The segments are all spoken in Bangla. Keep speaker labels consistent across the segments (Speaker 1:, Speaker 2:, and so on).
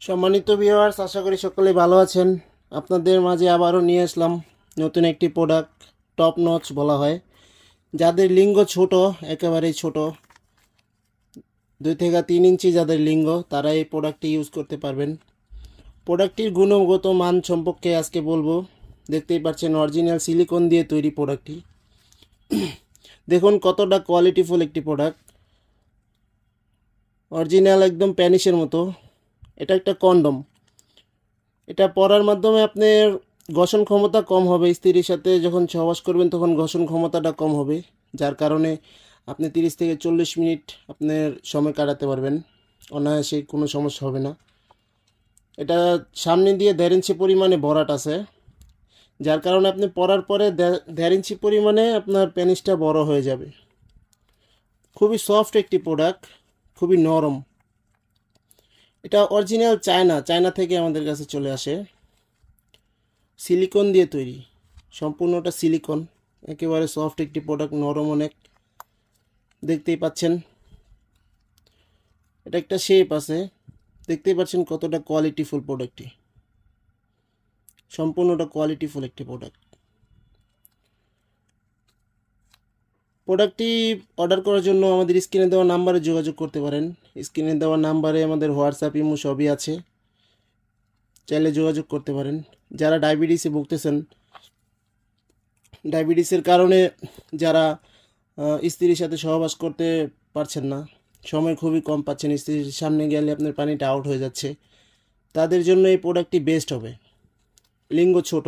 Speaker 1: সম্মানিত ভিউয়ার্স, আশা করি সকলে ভালো আছেন। আপনাদের মাঝে আবারও নিয়ে আসলাম নতুন একটি প্রোডাক্ট, টপ নচ বলা হয়। যাদের লিঙ্গ ছোট, একেবারেই ছোট, 2 থেকে 3 ইঞ্চি যাদের লিঙ্গ, তারা এই প্রোডাক্টটি ইউজ করতে পারবেন। প্রোডাক্টটির গুণগত মান সম্পর্কে আজকে বলবো। দেখতেই পাচ্ছেন অরিজিনাল সিলিকন দিয়ে তৈরি প্রোডাক্টটি। দেখুন কতটা কোয়ালিটিফুল একটি প্রোডাক্ট, অরিজিনাল একদম প্যানিসের মতো। এটা একটা কন্ডম। এটা পরার মাধ্যমে আপনার ঘর্ষণ ক্ষমতা কম হবে। স্ত্রীর সাথে যখন সহবাস করবেন তখন ঘর্ষণ ক্ষমতাটা কম হবে, যার কারণে আপনি 30 থেকে 40 মিনিট আপনার সময় কাটাতে পারবেন অনায়াসে, কোনো সমস্যা হবে না। এটা সামনে দিয়ে 1.5 ইঞ্চি পরিমাণে ভরাট আছে, যার কারণে আপনি পরার পরে 1.5 ইঞ্চি পরিমাণে আপনার পেনিসটা বড় হয়ে যাবে। খুবই সফট একটি প্রোডাক্ট, খুবই নরম। এটা অরিজিনাল চায়না থেকে আমাদের কাছে চলে আসে। সিলিকন দিয়ে তৈরি, সম্পূর্ণটা সিলিকন। একেবারে সফট একটি প্রোডাক্ট, নরম অনেক। দেখতেই পাচ্ছেন এটা একটা শেপ আছে। দেখতেই পাচ্ছেন কতটা কোয়ালিটিফুল প্রোডাক্টটি, সম্পূর্ণটা কোয়ালিটিফুল একটি প্রোডাক্ট। প্রোডাক্টটি অর্ডার করার জন্য আমাদের স্ক্রিনে দেওয়া নাম্বারে যোগাযোগ করতে পারেন। স্ক্রিনে দেওয়া নাম্বারে আমাদের হোয়াটসঅ্যাপ, ইমো সবই আছে, চাইলে যোগাযোগ করতে পারেন। যারা ডায়াবেটিসে ভুগতেছেন, ডায়াবেটিসের কারণে যারা স্ত্রীর সাথে সহবাস করতে পারছেন না, সময় খুবই কম পাচ্ছেন, স্ত্রীর সামনে গেলে আপনার পানিটা আউট হয়ে যাচ্ছে, তাদের জন্য এই প্রোডাক্টটি বেস্ট হবে। লিঙ্গ ছোট,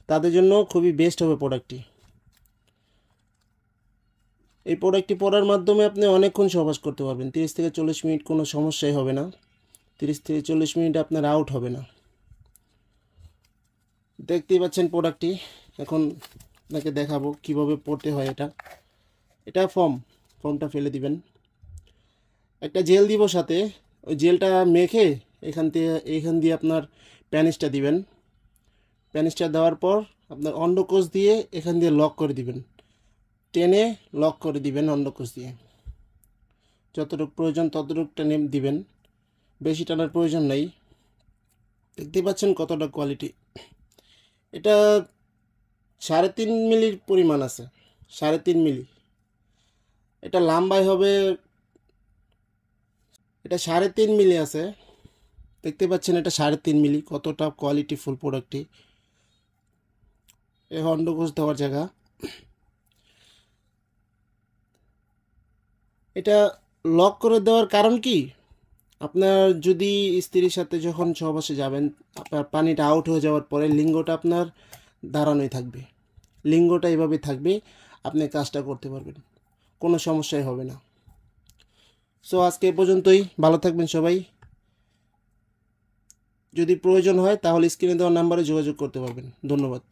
Speaker 1: তাদের জন্য খুবই বেস্ট হবে প্রোডাক্টটি। এই প্রোডাক্টটি পরার মাধ্যমে আপনি অনেকক্ষণ সহবাস করতে পারবেন। 30 থেকে 40 মিনিট কোনো সমস্যাই হবে না। 30 থেকে 40 মিনিট আপনার আউট হবে না। দেখতেই পাচ্ছেন প্রোডাক্টটি। এখন আপনাকে দেখাবো কিভাবে পড়তে হয়। এটা ফর্মটা ফেলে দিবেন। একটা জেল দিব সাথে, ওই জেলটা মেখে এখান দিয়ে আপনার প্যানিসটা দিবেন। প্যানিসটা দেওয়ার পর আপনার অন্ডকোষ দিয়ে এখান দিয়ে লক করে দিবেন, টেনে লক করে দিবেন অন্ডকোষ দিয়ে। যতটুকু প্রয়োজন ততটুকু টেনে দিবেন, বেশি টানার প্রয়োজন নেই। দেখতে পাচ্ছেন কতটা কোয়ালিটি। এটা 3.5 মিলির পরিমাণ আছে, 3.5 মিলি। এটা লম্বায় হবে, এটা 3.5 মিলি আছে। দেখতে পাচ্ছেন এটা 3.5 মিলি, কতটা কোয়ালিটিফুল প্রোডাক্টটি। এ অন্ডকোষ দেওয়ার জায়গা। এটা লক করে দেওয়ার কারণ কি, আপনার যদি স্ত্রীর সাথে যখন সহবাসে যাবেন, আপনার পানিটা আউট হয়ে যাওয়ার পরে লিঙ্গটা আপনার দাঁড়ানোই থাকবে, লিঙ্গটা এভাবে থাকবে, আপনি কাজটা করতে পারবেন, কোনো সমস্যাই হবে না। সো আজকে এ পর্যন্তই, ভালো থাকবেন সবাই। যদি প্রয়োজন হয় তাহলে স্ক্রিনে দেওয়া নাম্বারে যোগাযোগ করতে পারবেন। ধন্যবাদ।